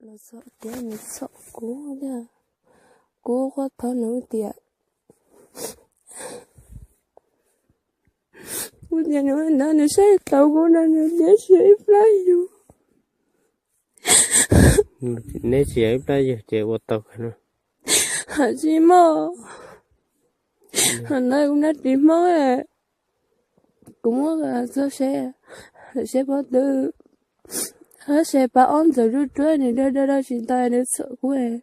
là sợ cái mình sợ cố nha, cố quá thở nổi tiệt. Bây giờ nó sẽ tàu của nó để sẽ lại vô. Nếu chị ấy bây giờ chị vô tàu nữa. Hả chị mơ, hả nay cũng đã tìm mơ à, cũng là sẽ bắt được, hả sẽ bảo ông giờ rút ra này đây chị ta để sợ của em.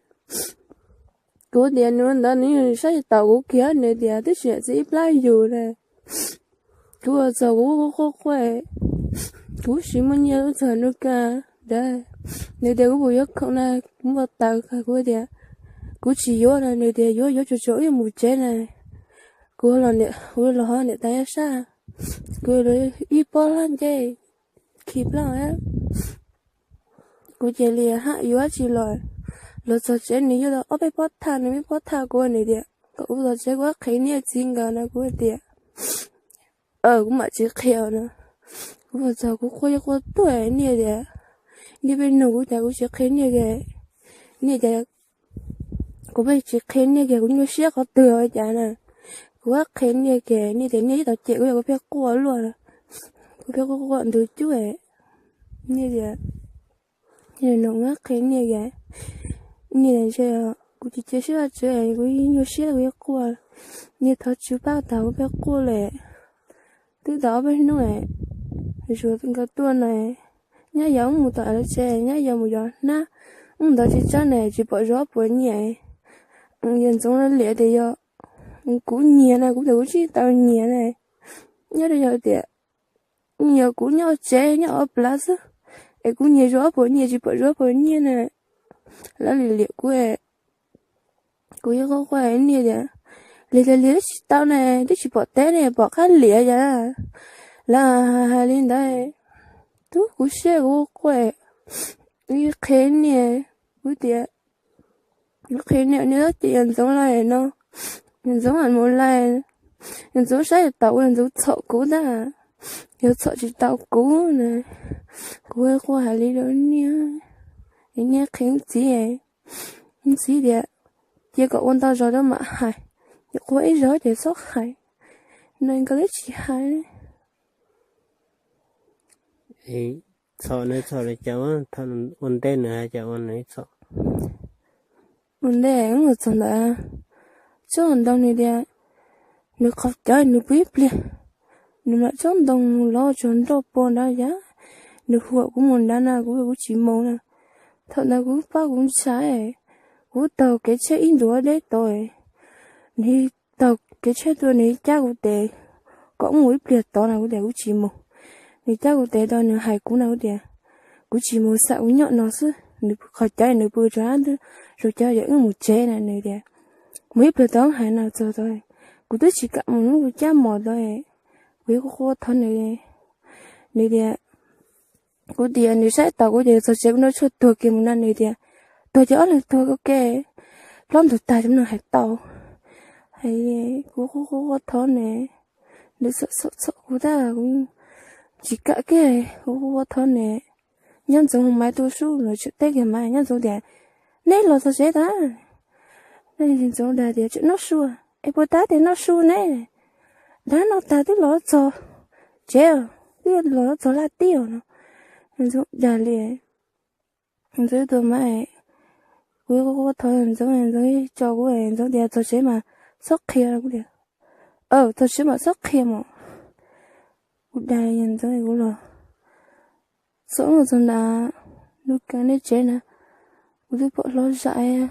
Cô điện nữa đó nên sẽ tàu của kia này thì tôi sẽ lại vô này. Cô giờ cô khỏe. Cú chỉ muốn nhớ giờ nữa cả, đấy. Nếu để cô bây không này cũng vào tàu cả cô đấy. Cú chỉ vô là nếu để vô chỗ em một chế này. Cô là họ này tay sao? Cô là ít bao lần chứ, kịp lắm á. Cô chỉ là hạ vô chỉ rồi. Là giờ chế này vô là ở bên bắt thà cô này đấy. Cô giờ chế quá khỉ này chính cả này cô đấy. Cũng mà chỉ khéo nữa. Cô giờ cô tuổi này đấy. Như bên nụ cô chỉ khéo này cái. Này đấy. Cô bây chỉ khéo này cái cũng như xe có từ ở chả nè. Cô khéo này cái này đấy này tao chị cô phải cô luôn. Cô phải cô gọi từ chú ấy. Như đấy. Như nó ngắt khéo này cái. Như này chơi cô chỉ chơi xe chơi cô như xe cô phải cô. Như thằng chú bác tao cô phải cô lại. Từ đó bên nó ấy. Rồi từng cái tuần này. Nhá giống một tờ là chơi nhá giống một giọt na. Đó chỉ cho này chỉ bỏ gió bỏ nhẹ. Nhân giống nó lẹ thì do. Cú nhẹ này cũng được chỉ tao nhẹ này. Nhá đây giờ thì nhiều cú nhau chơi nhau ở plus. Ấy cú nhẹ gió bỏ nhẹ chỉ bỏ gió bỏ nhẹ này. Là lẹ của ấy. Cú yêu có khỏe nhẹ đấy. Lẹ chỉ tao này để chỉ bỏ té này bỏ khá lẹ vậy. Là lên đây. Tú cú xe cú khỏe. Cái khé nè, bữa tiệt, cái khé nè nếu tiền giống lại nó, nhân giống hẳn một lại, nhân giống sai tàu nhân giống sợ cũ ta, nhân sợ chỉ tàu cũ này, cũ ấy qua hải lý đó nè, cái nè khéo gì đấy, chỉ có ôn tao rồi đó mà hải, nhưng cô ấy rồi để sót hải, nên cái chỉ hải. Sợ này cháu thằng ôn tên nữa cháu ôn này sợ. Ôn đây cũng là sådan đó, chứ ôn đâu này đấy, nếu không chơi nếu biết liền, nếu mà chọn đồng lo chọn đồ bồn đó giá, nếu huệ cũng muốn đa na cũng chỉ mong nè, thật là cũng bao cũng sai, cũng tàu cái chế in đũa đấy tôi, thì tàu cái chế tôi này cha cũng để, có mũi biệt to nào cũng để cũng chỉ mong, thì cha cũng để đó nữa hay cũng nào để. Cú chỉ muốn sợ cũng nhọn nó chứ, nếu khỏi chơi nếu bơi ra nữa, rồi chơi những một chế này này đẹp, mấy bữa đó hay nào cho thôi, cú tôi chỉ cảm muốn cú cha mò thôi, với cô thân này đẹp, cú tiền nếu sai tao cú tiền sao sẽ nó cho tôi kia một năm này đẹp, tôi chỉ là tôi ok, lắm tụi ta chúng nó hay tao, hay cô thân này, nếu sợ cú ta cũng chỉ cả cái cô thân này. Nhân giống mai tôi su rồi chuyện tết cái mai nhân giống để nấy lo sao chết đó nên nhân giống để chuyện nó su em bữa tá thì nó su nè đó nó ta tức lo cho treo tức lo cho là tiêu nó nhân giống để liền nhân giống tôi mai cô thôi nhân giống cho cô nhân giống để cho chế mà sốc kia cũng được cho chế mà sốc kia mà đây nhân giống cô lo sống ở trong đó lúc cái này chế nè cứ bỏ lo dại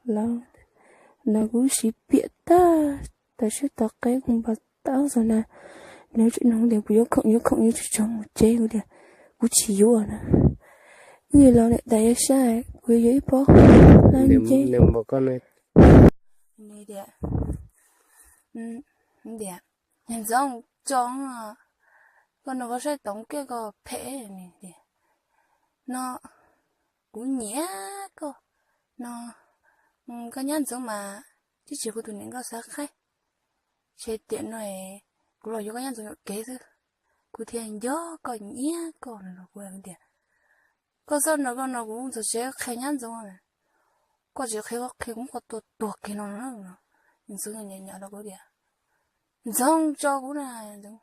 là cứ chỉ biết ta sẽ tao cái cũng bắt tao rồi nè nếu chuyện nó đều yếu không như trong một chế cũng được cứ chỉ vô nè người lo lại tại sai cứ yếu bỏ làm chế nếu mà con này đẹp đẹp nhìn giống trông à con nó có sẽ tổng cái có phê này đẹp nó cũng nhẹ cơ nó cái nhân giống mà chứ chỉ có tụi mình có sao khách chế tiện này cũng là do cái nhân giống kế thứ cụ thể gió có nhẹ còn là của em tiền có sao nó cũng sẽ khai nhăn giống này có chỉ khai cũng có tuột cái nó nữa mình xuống nhà nhà đâu có đi giống cho cũng này giống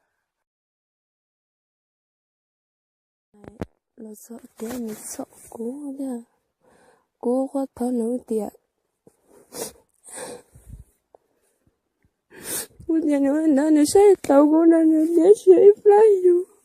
là sợ thế mình sợ cố nha cố có thở nữa tiệt Nhà nó sẽ tàu của nó để sẽ fly you